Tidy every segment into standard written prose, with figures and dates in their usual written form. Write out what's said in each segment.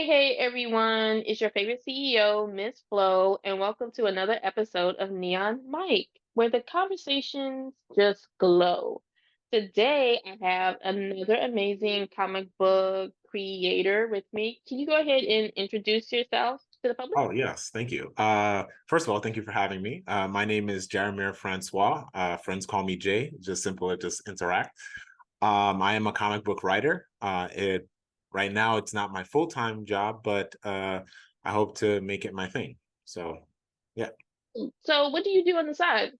Hey, everyone. It's your favorite CEO, Miss Flo, and welcome to another episode of Neon Mike, where the conversations just glow. Today, I have another amazing comic book creator with me. Can you go ahead and introduce yourself to the public? Oh, yes. Thank you. First of all, thank you for having me. My name is Jaromir François. Friends call me Jay, just simple, just interact. I am a comic book writer. Right now, it's not my full-time job, but I hope to make it my thing. So, yeah. So, what do you do on the side?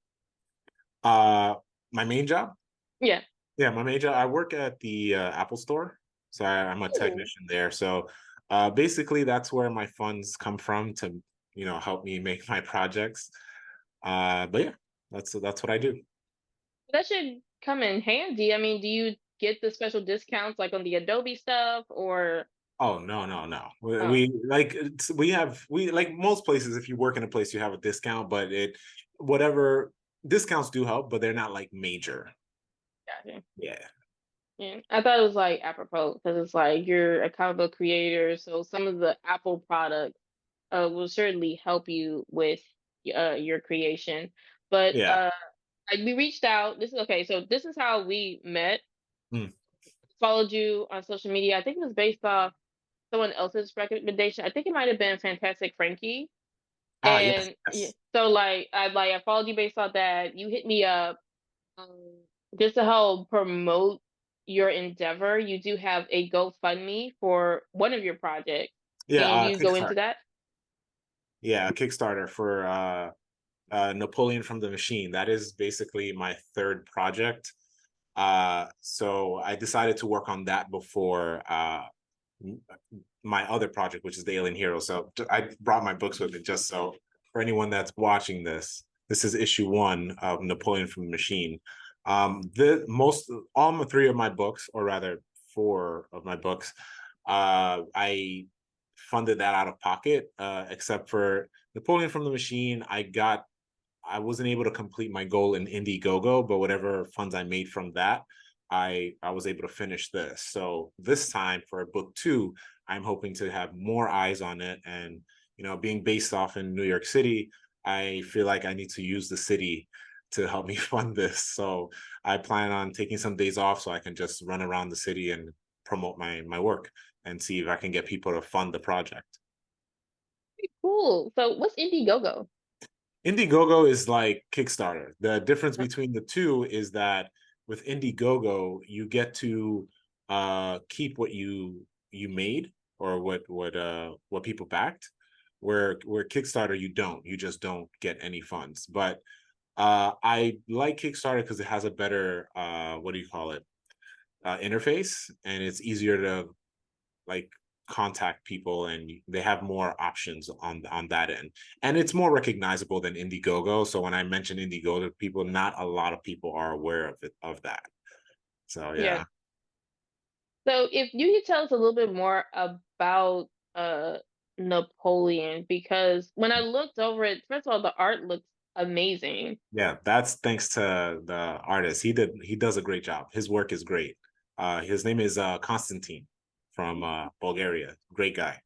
Uh, my main job? Yeah. Yeah, my main job, I work at the Apple Store. So I'm a Ooh, technician there. So basically, that's where my funds come from to, help me make my projects. But yeah, that's what I do. that should come in handy. I mean, do you get the special discounts like on the Adobe stuff or? Oh, no, no, no. Oh, We like most places, if you work in a place, you have a discount, but whatever discounts do help, but they're not like major. gotcha. Yeah. Yeah, I thought it was like apropos because it's like you're a comic book creator, so some of the Apple products will certainly help you with your creation. But Yeah. we reached out. This is okay. So this is how we met. Mm. Followed you on social media. I think it was based off someone else's recommendation. I think it might have been Fantastic Frankie. Ah, yes, And yeah, yes. so I followed you based off that. You hit me up um, just to help promote your endeavor. You do have a GoFundMe for one of your projects. Yeah, Can you go into Kickstarter. that? Yeah, a Kickstarter for Napoleon from the Machine. That is basically my third project. So I decided to work on that before m- my other project, which is the Alien Hero. So I brought my books with me just so for anyone that's watching this, this is issue one of Napoleon from the Machine. The most all my three of my books, or rather four of my books, I funded that out of pocket, except for Napoleon from the Machine. I wasn't able to complete my goal in Indiegogo, but whatever funds I made from that, I was able to finish this. So this time for book two, I'm hoping to have more eyes on it. And being based off in New York City, I feel like I need to use the city to help me fund this. So I plan on taking some days off so I can just run around the city and promote my work and see if I can get people to fund the project. Cool. So what's Indiegogo? Indiegogo is like Kickstarter. The difference between the two is that with Indiegogo, you get to keep what you made or what people backed. Where Kickstarter you don't. You just don't get any funds. But I like Kickstarter because it has a better what do you call it? Interface, and it's easier to like contact people, and they have more options on that end, and it's more recognizable than Indiegogo. So when I mention Indiegogo to people, not a lot of people are aware of that. So Yeah. yeah. So if you could tell us a little bit more about Napoleon, because when I looked over it, first of all, the art looks amazing. Yeah, that's thanks to the artist. He does a great job. His work is great. His name is Constantine from Bulgaria. Great guy.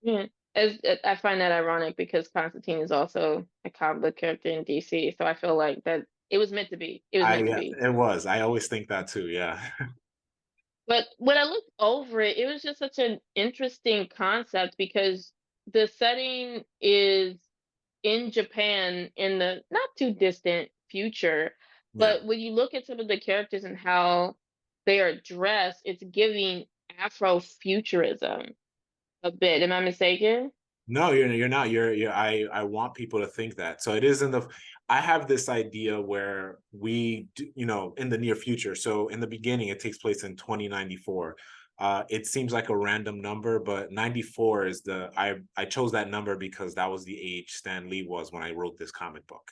Yeah. As I find that ironic because Constantine is also a comic book character in DC, so I feel like that it was meant to be. It was I meant to Yeah, be. it was. I always think that too. Yeah. But when I looked over it, it was just such an interesting concept because the setting is in Japan in the not too distant future. Yeah. But when you look at some of the characters and how they are dressed, it's giving Afrofuturism a bit. Am I mistaken? No, you're not. I want people to think that. So it is in the. I have this idea where we, in the near future. So in the beginning, it takes place in 2094. It seems like a random number, but 94 is the. I chose that number because that was the age Stan Lee was when I wrote this comic book.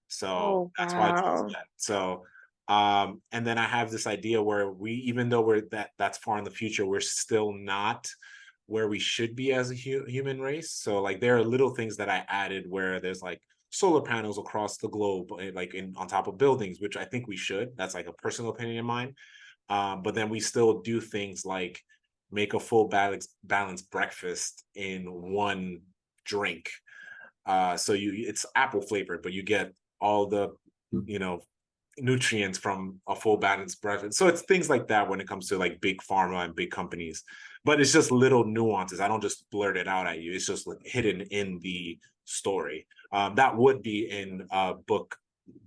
So Oh, that's why I chose wow. that. So and then I have this idea where we, even though that's far in the future, we're still not where we should be as a human race. So like there are little things that I added where there's like solar panels across the globe, like in on top of buildings, which I think we should. That's like a personal opinion of mine. But then we still do things like make a full balanced breakfast in one drink. So it's apple flavored, but you get all the, you know, nutrients from a full balanced breakfast. So it's things like that when it comes to like big pharma and big companies. But it's just little nuances. I don't just blurt it out at you. It's just like hidden in the story. That would be in book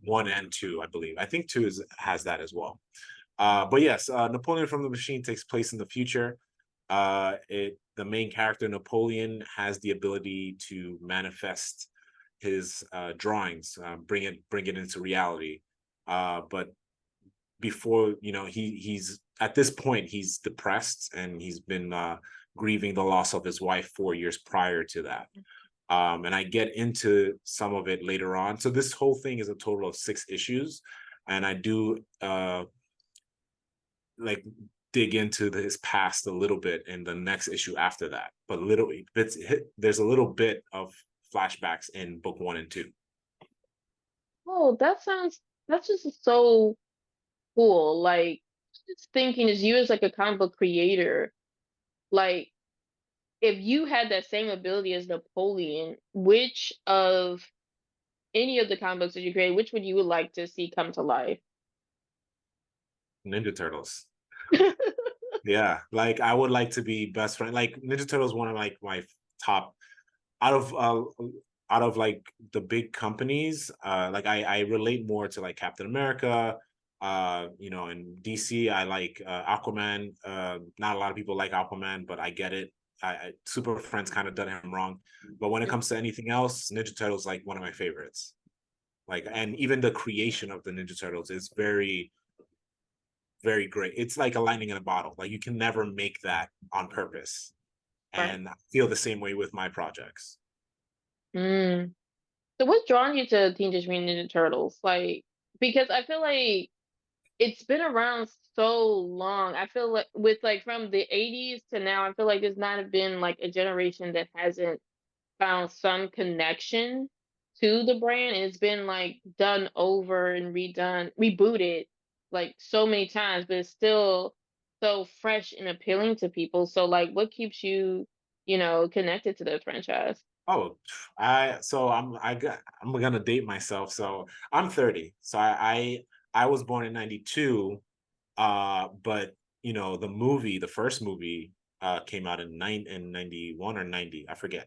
1 and 2, I believe. I think has that as well. But yes, Napoleon from the Machine takes place in the future. The main character Napoleon has the ability to manifest his drawings, bring it into reality. But before, he's at this point he's depressed, and he's been grieving the loss of his wife 4 years prior to that. And I get into some of it later on. So this whole thing is a total of 6 issues, and I do like dig into his past a little bit in the next issue after that. But literally, there's a little bit of flashbacks in book 1 and 2. Oh, that's just so cool. Like, just thinking as you as like a comic book creator, like if you had that same ability as Napoleon, which of any of the comic books that you create, which would you would like to see come to life? Ninja Turtles. Yeah, like I would like to be best friend. Like Ninja Turtles, one of like my top out of like the big companies. Like I relate more to like Captain America. And DC, I like Aquaman. Not a lot of people like Aquaman, but I get it. Super Friends kind of done him wrong. But when it comes to anything else, Ninja Turtles like one of my favorites. Like, and even the creation of the Ninja Turtles is very, very great. It's like a lightning in a bottle. Like you can never make that on purpose. Right. And I feel the same way with my projects. Mm. So what's drawn you to Teenage Mutant Ninja Turtles? Like, because I feel like it's been around so long. I feel like with like from the 80s to now, I feel like there's not been like a generation that hasn't found some connection to the brand, and it's been like done over and redone, rebooted like so many times, but it's still so fresh and appealing to people. So like what keeps you, connected to the franchise? Oh, I'm gonna date myself. So I'm 30. So I was born in 92. But the first movie came out in 91 or 90, I forget.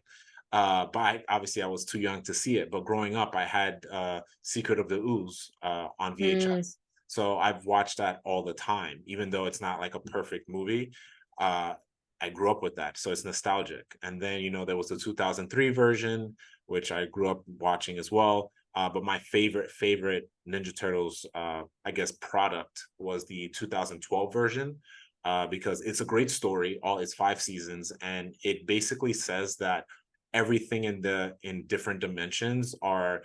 But obviously I was too young to see it. But growing up, I had Secret of the Ooze on Mm, VHS. So I've watched that all the time, even though it's not like a perfect movie. Uh, I grew up with that, so it's nostalgic. And then there was the 2003 version, which I grew up watching as well. But my favorite Ninja Turtles, I guess, product was the 2012 version, because it's a great story. It's 5 seasons, and it basically says that everything in different dimensions are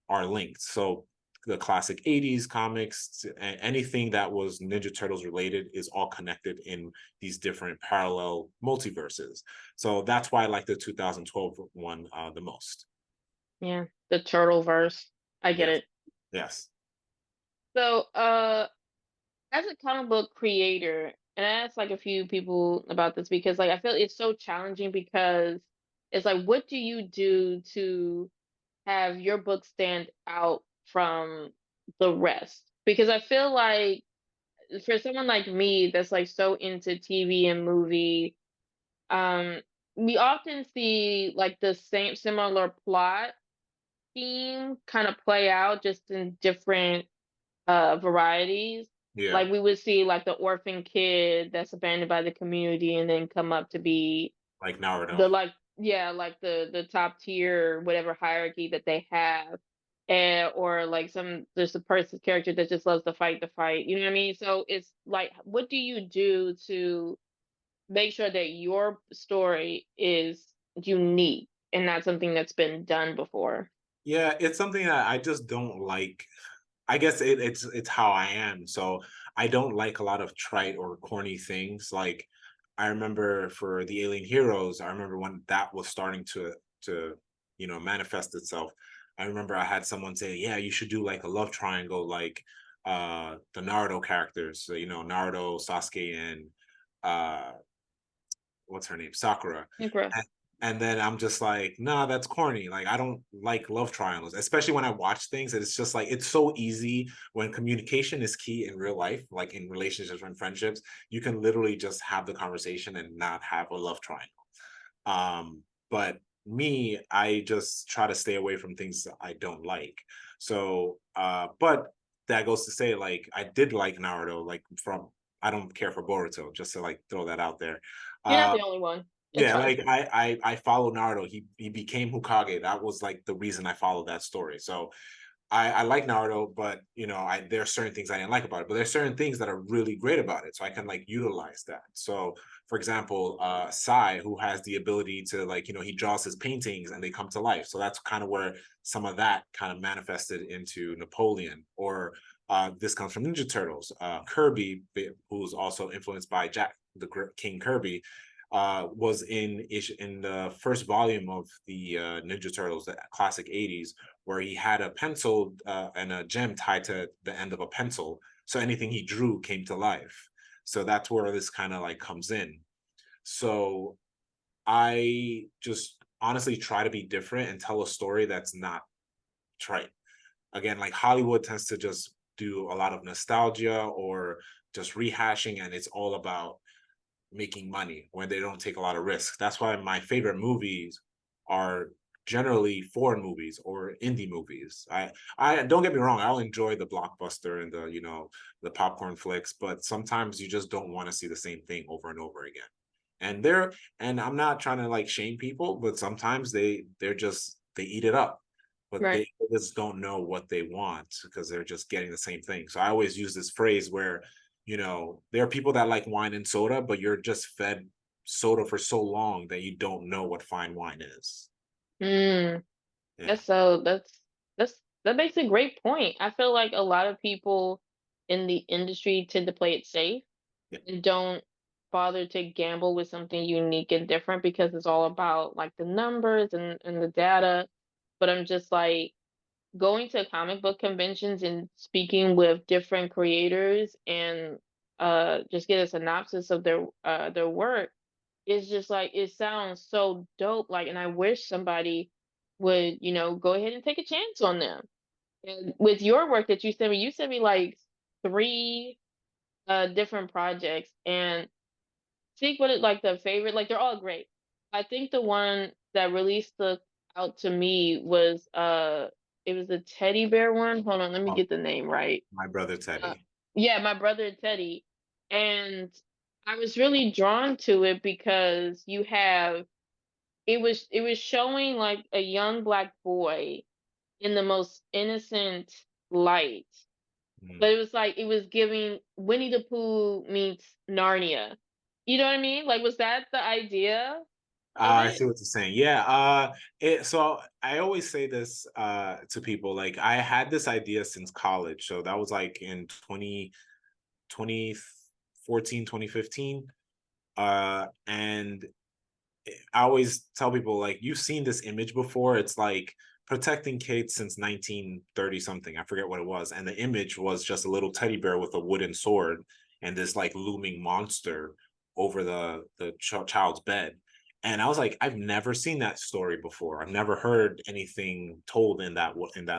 linked. So the classic 80s comics, anything that was Ninja Turtles related is all connected in these different parallel multiverses. So that's why I like the 2012 one the most. yeah, the turtle verse. I get Yes. it. Yes. So, as a comic book creator, and I asked like a few people about this because like I feel it's so challenging because it's like what do you do to have your book stand out from the rest? Because I feel like for someone like me that's like so into TV and movie, um, we often see like the same similar plot theme kind of play out just in different varieties. Yeah. Like we would see like the orphan kid that's abandoned by the community and then come up to be Like Naruto. the like yeah, like the top tier whatever hierarchy that they have. And or like there's a person's character that just loves to fight the fight. You know what I mean? So it's like what do you do to make sure that your story is unique and not something that's been done before? Yeah, it's something that I just don't like. I guess it's how I am. So I don't like a lot of trite or corny things. Like I remember for the Alien Heroes, I remember when that was starting to manifest itself. I remember I had someone say, "Yeah, you should do like a love triangle, like the Naruto characters. So, Naruto, Sasuke, and uh what's her name, Sakura. Okay. And then I'm just like, nah, that's corny. Like, I don't like love triangles, especially when I watch things. It's just like, it's so easy when communication is key in real life, like in relationships and friendships. You can literally just have the conversation and not have a love triangle. But me, I just try to stay away from things that I don't like. So, but that goes to say, like, I did like Naruto, like from, I don't care for Boruto, just to like throw that out there. You're not Uh, the only one. It's yeah, fine. like I follow Naruto. He became Hokage. That was like the reason I followed that story. So I like Naruto, but there are certain things I didn't like about it. But there's certain things that are really great about it. So I can like utilize that. So for example, Sai, who has the ability to like, he draws his paintings and they come to life. So that's kind of where some of that kind of manifested into Napoleon. Or this comes from Ninja Turtles. Kirby, who's also influenced by Jack the King Kirby, was in the first volume of the Ninja Turtles, the classic '80s, where he had a pencil and a gem tied to the end of a pencil, so anything he drew came to life. So that's where this kind of like comes in. So I just honestly try to be different and tell a story that's not trite. Again, like Hollywood tends to just do a lot of nostalgia or just rehashing, and it's all about making money when they don't take a lot of risks. That's why my favorite movies are generally foreign movies or indie movies. I don't get me wrong, I'll enjoy the blockbuster and the popcorn flicks, but sometimes you just don't want to see the same thing over and over again. And I'm not trying to like shame people, but sometimes they eat it up. But Right. they just don't know what they want because they're just getting the same thing. So I always use this phrase where there are people that like wine and soda, but you're just fed soda for so long that you don't know what fine wine is. Mm. Yeah. That's so that makes a great point. I feel like a lot of people in the industry tend to play it safe Yeah. and don't bother to gamble with something unique and different because it's all about like the numbers and the data. But I'm just like going to comic book conventions and speaking with different creators and just get a synopsis of their work. It's just like it sounds so dope. Like, and I wish somebody would, go ahead and take a chance on them. And with your work that you sent me like three different projects, and think what it like the favorite, like they're all great. I think the one that really stuck out to me was it was the teddy bear one. Hold on, let me Oh, get the name right. my brother Uh, Teddy. yeah, my brother Teddy. And I was really drawn to it because it was showing like a young black boy in the most innocent light. Mm. But it was like it was giving Winnie the Pooh meets Narnia. You know what I mean? Like, was that the idea of I it? see what you're saying. Yeah. So I always say this to people. Like I had this idea since college. So that was like in 2014, 2015. And I always tell people like you've seen this image before. It's like protecting kids since 1930 something. I forget what it was. And the image was just a little teddy bear with a wooden sword and this like looming monster over the child's bed. And I was like, I've never seen that story before. I've never heard anything told in that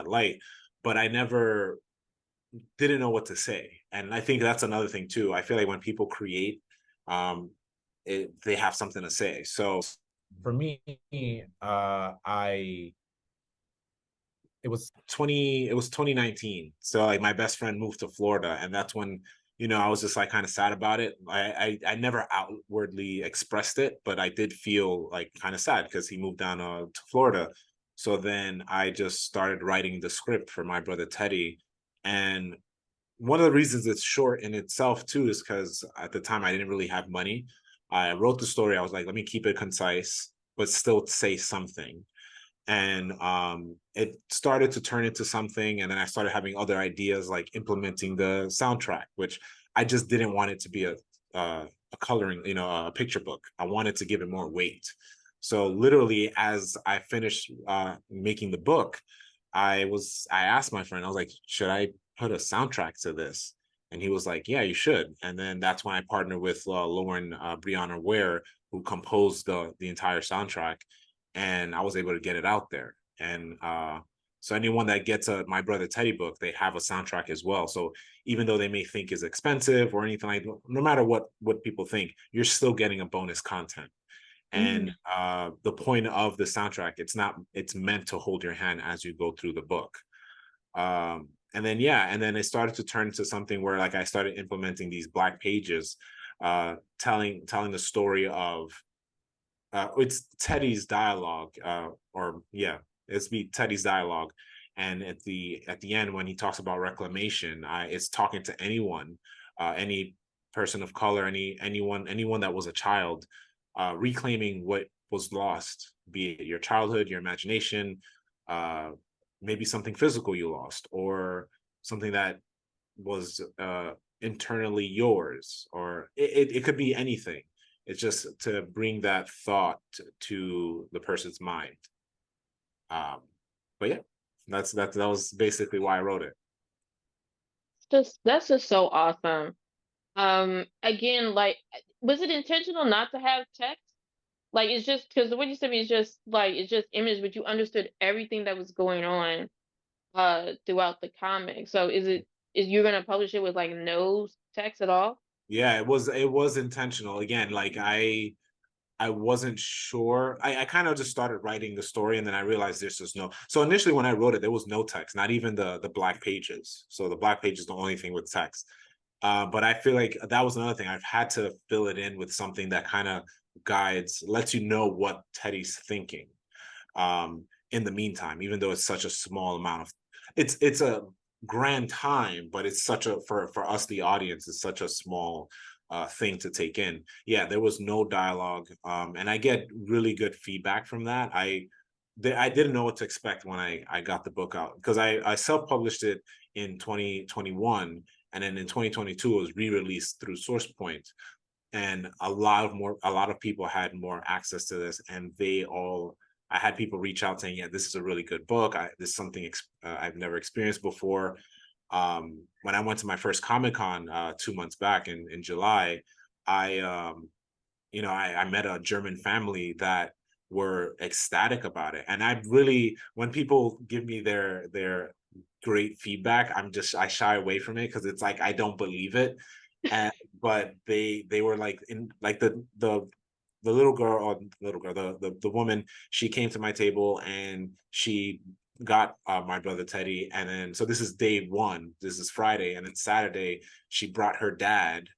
light, but I never didn't know what to say. And I think that's another thing too. I feel like when people create, um, they have something to say. So for me, I it was 2019. So like my best friend moved to Florida, and that's when I was just like kind of sad about it. I never outwardly expressed it, but I did feel like kind of sad because he moved down to Florida. So then I just started writing the script for my brother Teddy, and one of the reasons it's short in itself too is because at the time I didn't really have money. I wrote the story. I was like, let me keep it concise, but still say something. And it started to turn into something. And then I started having other ideas like implementing the soundtrack, which I just didn't want it to be a coloring, a picture book. I wanted to give it more weight. So literally, as I finished making the book, I asked my friend, I was like, should I put a soundtrack to this? And he was like, yeah, you should. And then that's when I partnered with Lauren Brianna Ware, who composed the entire soundtrack, and I was able to get it out there. And so anyone that gets a My Brother Teddy book, they have a soundtrack as well. So even though they may think is expensive or anything like, no matter what people think, you're still getting a bonus content. And Mhm. the point of the soundtrack, it's meant to hold your hand as you go through the book. And then yeah, and then it started to turn into something where like I started implementing these black pages, telling the story of it's Teddy's dialogue, or yeah, it's me Teddy's dialogue. And at the end, when he talks about reclamation, it's talking to anyone, any person of color, anyone that was a child, reclaiming what was lost, be it your childhood, your imagination, uh, maybe something physical you lost, or something that was internally yours, or it could be anything. It's just to bring that thought to the person's mind. um but yeah, that was basically why I wrote it. Just that's just so awesome. Again, like, was it intentional not to have text? Like, it's just because the way you said me is just like it's just image, but you understood everything that was going on throughout the comic. So is you're gonna publish it with like no text at all? Yeah, it was intentional. Again, like I wasn't sure. I kind of just started writing the story, and then I realized there's just no. So initially, when I wrote it, there was no text, not even the black pages. So the black page is the only thing with text. But I feel like that was another thing. I've had to fill it in with something that kind of lets you know what Teddy's thinking. In the meantime, even though it's such a small amount of, it's a grand time, but it's such a for us the audience, it's such a small thing to take in. Yeah, there was no dialogue, and I get really good feedback from that. I didn't know what to expect when I got the book out, because I self-published it in 2021, and then in 2022 it was re-released through SourcePoint, and a lot of people had more access to this, and they all I had people reach out saying, yeah, this is a really good book. This is something I've never experienced before. When I went to my first Comic-Con 2 months back in July, I I met a German family that were ecstatic about it. And I really, when people give me their great feedback, I shy away from it, because it's like I don't believe it. And but they were like, in like the little girl, or little girl, the woman, she came to my table and she got My Brother Teddy. And then, so this is day one, this is Friday, and then Saturday she brought her dad,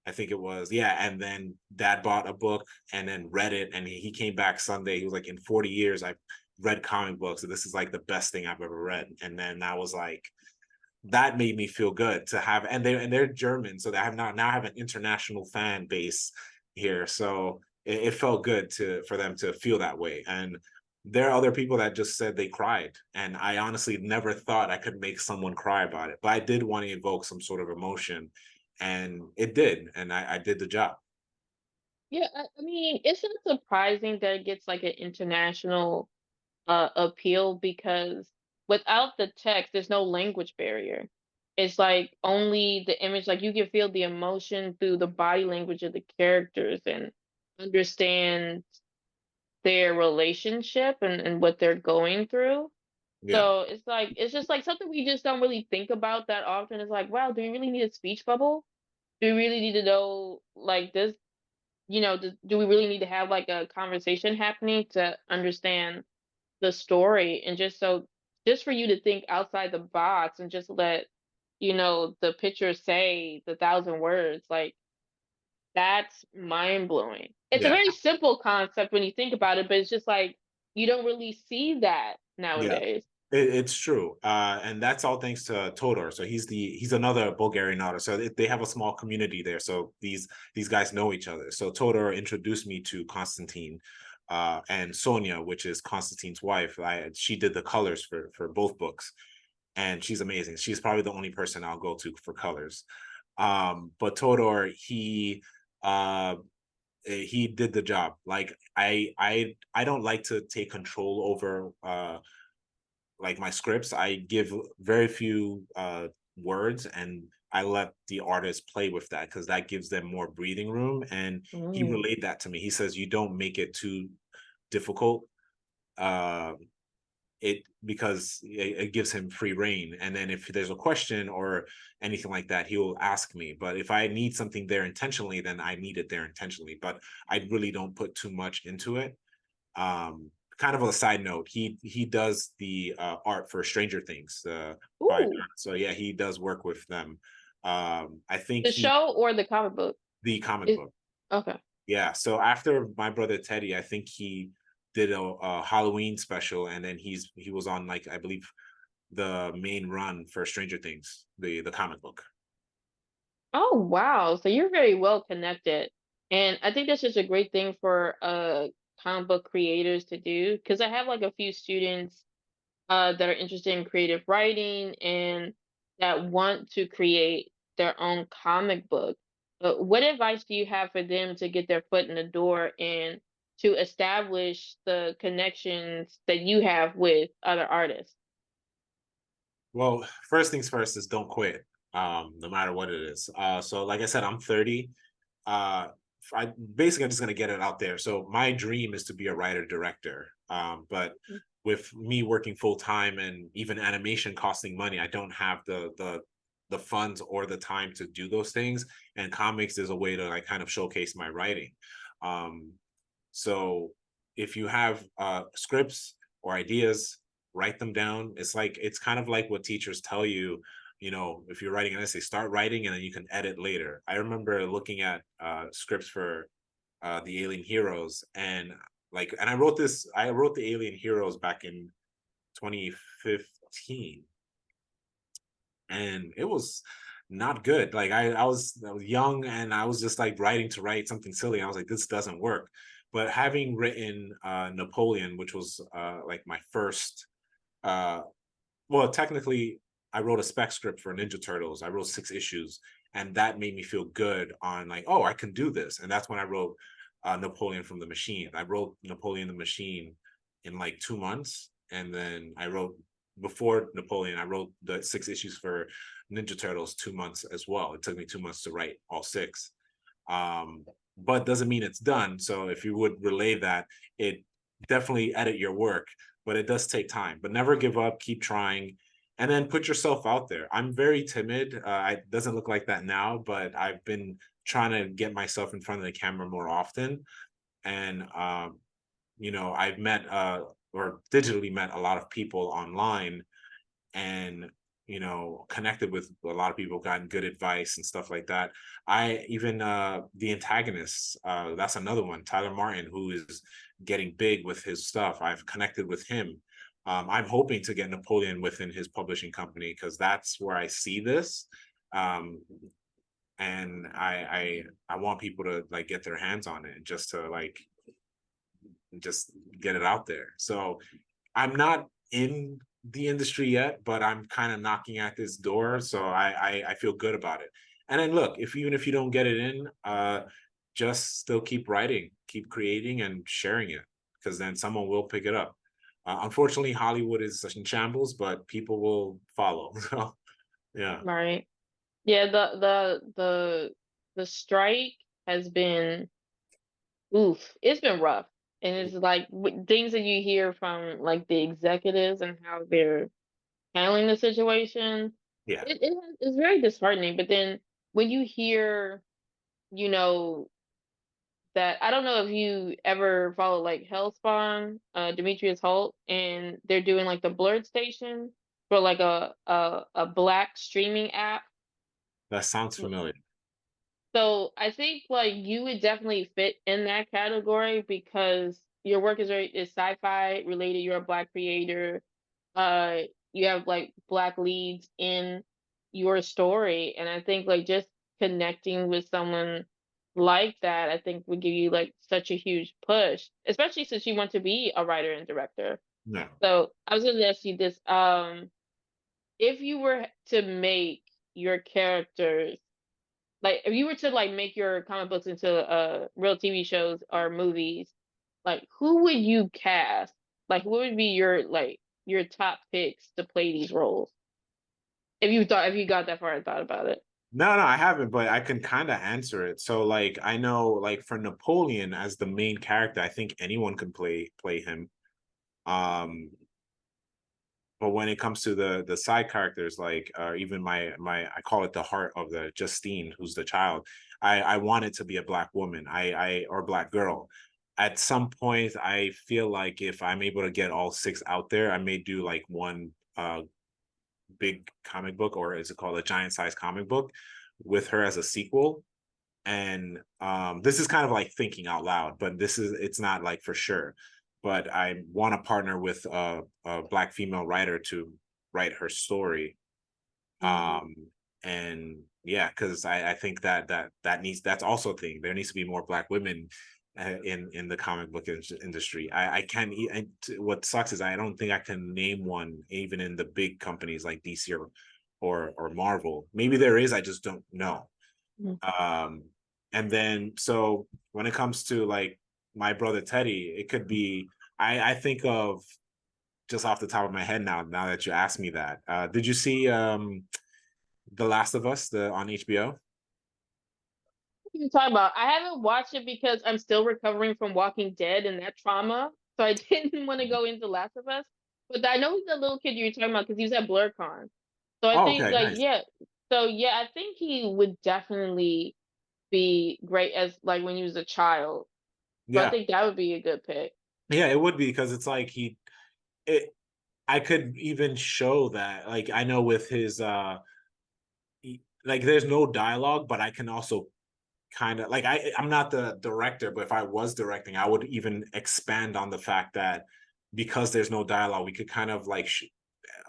I think it was, yeah. And then dad bought a book and then read it, and he came back Sunday. He was like, in 40 years I've read comic books, and this is like the best thing I've ever read. And then I was like, that made me feel good to have, and they're German, so they have now have an international fan base here. So it felt good for them to feel that way. And there are other people that just said they cried, and I honestly never thought I could make someone cry about it, but I did want to evoke some sort of emotion, and it did, and I did the job. Yeah, I mean, it's not surprising that it gets like an international appeal because without the text, there's no language barrier. It's like only the image, like you can feel the emotion through the body language of the characters and understand their relationship and what they're going through. Yeah, So it's like it's just like something we just don't really think about that often. It's like, wow, do you really need a speech bubble? Do you really need to know like this? Do we really need to have like a conversation happening to understand the story? And just for you to think outside the box and just let, the picture say the thousand words, like that's mind blowing. It's a yeah, very simple concept when you think about it, but it's just like you don't really see that yeah. nowadays. It's true, and that's all thanks to Todor. So he's another Bulgarian artist. So they have a small community there. So these guys know each other. So Todor introduced me to Constantine, and Sonia, which is Constantine's wife. She did the colors for both books, and she's amazing. She's probably the only person I'll go to for colors. But Todor, uh, he did the job. Like I don't like to take control over like my scripts. I give very few words, and I let the artist play with that because that gives them more breathing room. And he Mm. relayed that to me. He says, you don't make it too difficult. Uh, it because it gives him free reign. And then if there's a question or anything like that, he will ask me. But if I need something there intentionally, then I need it there intentionally. But I really don't put too much into it. Kind of a side note, he does the art for Stranger Things. Ooh, So yeah, he does work with them. I think the he show or the comic book? the comic Is book. okay. Yeah. So after My Brother Teddy, I think he did a Halloween special, and then he was on, like, I believe, the main run for Stranger Things, the comic book. Oh, wow. So you're very well connected. And I think that's just a great thing for comic book creators to do because I have like a few students that are interested in creative writing and that want to create their own comic book. But what advice do you have for them to get their foot in the door and to establish the connections that you have with other artists? Well, first things first is don't quit, no matter what it is. So like I said, I'm 30. Uh, I'm just gonna get it out there. So my dream is to be a writer director. But with me working full time and even animation costing money, I don't have the funds or the time to do those things. And comics is a way to, like, kind of showcase my writing. Um, so if you have scripts or ideas, write them down. It's kind of like what teachers tell you. If you're writing an essay, start writing and then you can edit later. I remember looking at scripts for the Alien Heroes, and I wrote the Alien Heroes back in 2015, and it was not good. Like I was young and I was just like writing to write something silly. I was like, this doesn't work. But having written Napoleon, which was like my first, uh, well, technically, I wrote a spec script for Ninja Turtles. I wrote 6 issues, and that made me feel good on, like, oh, I can do this. And that's when I wrote Napoleon from the Machine. I wrote Napoleon the Machine in like 2 months, and then I wrote before Napoleon. I wrote the 6 issues for Ninja Turtles 2 months as well. It took me 2 months to write all six. Um, but doesn't mean it's done. So if you would relay that, it definitely edit your work, but it does take time. But never give up, keep trying, and then put yourself out there. I'm very timid. It doesn't look like that now, but I've been trying to get myself in front of the camera more often. And I've met or digitally met a lot of people online, and connected with a lot of people, gotten good advice and stuff like that. I even The Antagonists, that's another one, Tyler Martin, who is getting big with his stuff. I've connected with him. I'm hoping to get Napoleon within his publishing company because that's where I see this. um, and I want people to, like, get their hands on it, just to, like, just get it out there. So I'm not in the industry yet, but I'm kind of knocking at this door. So I feel good about it. And then look, if even if you don't get it in, just still keep writing, keep creating and sharing it, because then someone will pick it up. Unfortunately, Hollywood is such in shambles, but people will follow. So yeah. Right. Yeah, the strike has been oof, it's been rough. And it's like things that you hear from like the executives and how they're handling the situation, Yeah. it's very disheartening. But then when you hear, you know, that I don't know if you ever follow like Hellspawn, Demetrius Holt, and they're doing like the Blurred Station for like a black streaming app. That sounds familiar. So I think like you would definitely fit in that category because your work is sci-fi related. You're a black creator. You have like black leads in your story, and I think like just connecting with someone like that, I think would give you like such a huge push, especially since you want to be a writer and director. No. So I was going to ask you this: if you were to make your characters like if you were to like make your comic books into real TV shows or movies, like who would you cast? Like what would be your like your top picks to play these roles? If you got that far and thought about it. No, I haven't, but I can kind of answer it. So like I know like for Napoleon as the main character, I think anyone can play him. Um but when it comes to the side characters, like even my I call it the heart of the Justine, who's the child. I want it to be a black woman. I or black girl. At some point, I feel like if I'm able to get all six out there, I may do like one big comic book, or is it called a giant size comic book with her as a sequel. And this is kind of like thinking out loud, but it's not like for sure. But I want to partner with a black female writer to write her story. Mm, um and yeah, because I think that needs, that's also a thing. There needs to be more black women in the comic book industry. I can't what sucks is I don't think I can name one even in the big companies like DC or Marvel. Maybe there is, I just don't know. mm. um and then so when it comes to like my brother Teddy, it could be, I think of, just off the top of my head now that you asked me that, did you see The Last of Us, the on HBO? What are you talking about? I haven't watched it because I'm still recovering from Walking Dead and that trauma, so I didn't want to go into Last of Us. But I know he's a little kid you were talking about because he was at BlurCon. So I Oh, think okay, like nice. yeah, so yeah, I think he would definitely be great as like when he was a child. So I Yeah, think that would be a good pick. yeah, it would be, because it's like it I could even show that, like I know with his like there's no dialogue, but I can also kind of like, I'm not the director, but if I was directing, I would even expand on the fact that because there's no dialogue, we could kind of like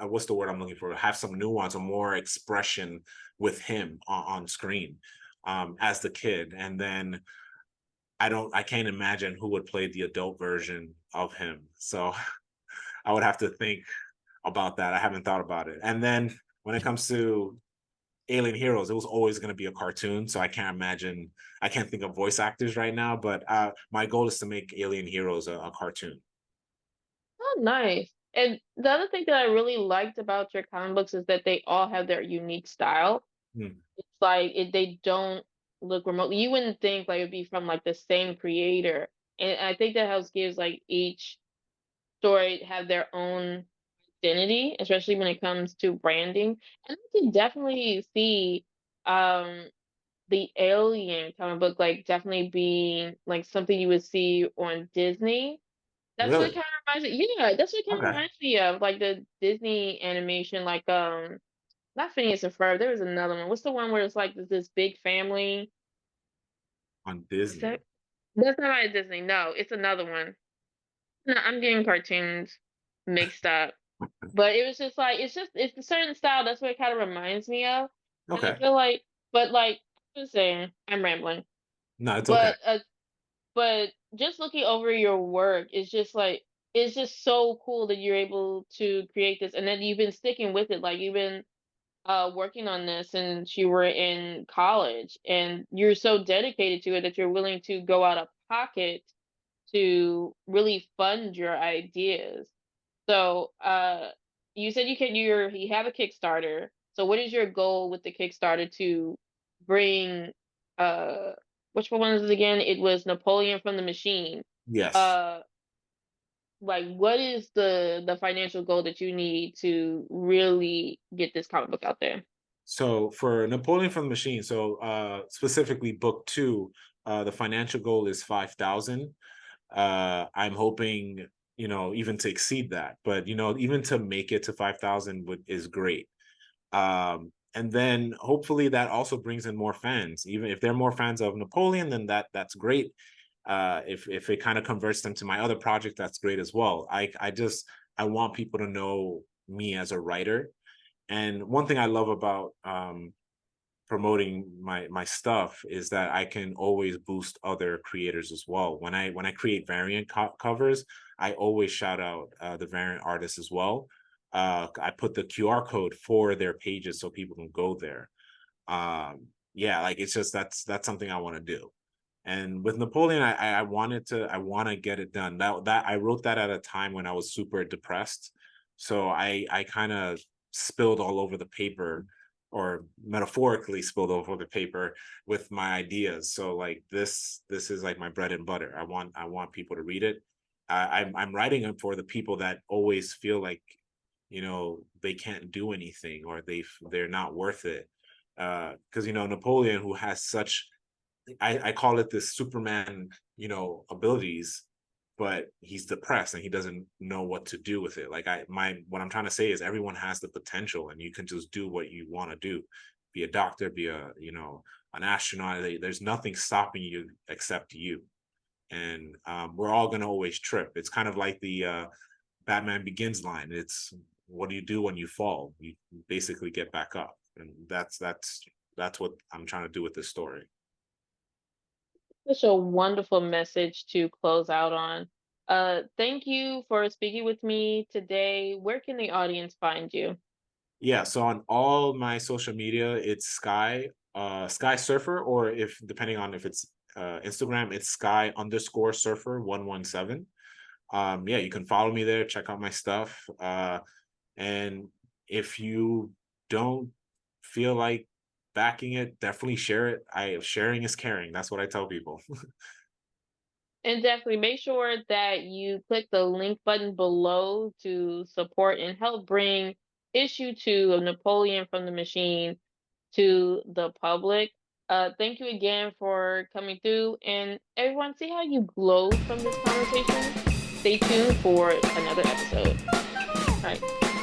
what's the word I'm looking for? Have some nuance or more expression with him on screen as the kid. And then I can't imagine who would play the adult version of him. So I would have to think about that. I haven't thought about it. And then when it comes to Alien Heroes, it was always going to be a cartoon. So I can't imagine, I can't think of voice actors right now, but my goal is to make Alien Heroes a cartoon. Oh, nice. And the other thing that I really liked about your comic books is that they all have their unique style. Hmm. It's like they don't look remotely. You wouldn't think like it'd be from like the same creator. And I think that helps gives like each story have their own identity, especially when it comes to branding. And I can definitely see um the Alien comic book like definitely being like something you would see on Disney. That's what it Really? kind of reminds me. Yeah, that's what it kind of Okay. reminds me of, like the Disney animation, like not Phineas and Ferb. There was another one. What's the one where it's like this big family? On Is Disney. that that's not at Disney? No, it's another one. No, I'm getting cartoons mixed up. But it was just like it's a certain style. That's what it kind of reminds me of, and I Okay. feel like, but like I'm just saying, I'm rambling. No, it's okay. But just looking over your work is just like it's just so cool that you're able to create this and then you've been sticking with it. Like you've been working on this since you were in college and you're so dedicated to it that you're willing to go out of pocket to really fund your ideas. So you said you have a Kickstarter. So what is your goal with the Kickstarter to bring uh which one was it again? It was Napoleon from the Machine. Yes. Uh like what is the financial goal that you need to really get this comic book out there? So for Napoleon from the Machine, so specifically book two, the financial goal is 5,000. I'm hoping, even to exceed that, but even to make it to 5,000 is great. And then hopefully that also brings in more fans. Even if they're more fans of Napoleon, then that's great. If it kind of converts them to my other project, that's great as well. I want people to know me as a writer. And one thing I love about promoting my stuff is that I can always boost other creators as well. When I create variant covers, I always shout out the variant artists as well. I put the QR code for their pages so people can go there. Yeah, like it's just that's something I want to do. And with Napoleon, I want to get it done. That I wrote that at a time when I was super depressed, so I kind of spilled all over the paper or metaphorically spilled over the paper with my ideas. So like this is like my bread and butter. I want people to read it. I'm writing it for the people that always feel like, they can't do anything, or they're not worth it. Because Napoleon, who has such, I call it this Superman, abilities, but he's depressed and he doesn't know what to do with it. Like what I'm trying to say is everyone has the potential, and you can just do what you want to do. Be a doctor, be an astronaut. There's nothing stopping you except you. And we're all gonna always trip. It's kind of like the Batman Begins line. It's, what do you do when you fall? You basically get back up, and that's what I'm trying to do with this story. Such a wonderful message to close out on. Thank you for speaking with me today. Where can the audience find you? Yeah, so on all my social media, it's Sky Surfer, or if depending on if it's Instagram, it's Sky_Surfer 117. Yeah, you can follow me there, check out my stuff. And if you don't feel like backing it, definitely share it. Sharing is caring. That's what I tell people. And definitely make sure that you click the link button below to support and help bring issue 2 of Napoleon from the Machine to the public. Thank you again for coming through, and everyone, see how you glow from this conversation. Stay tuned for another episode. All right.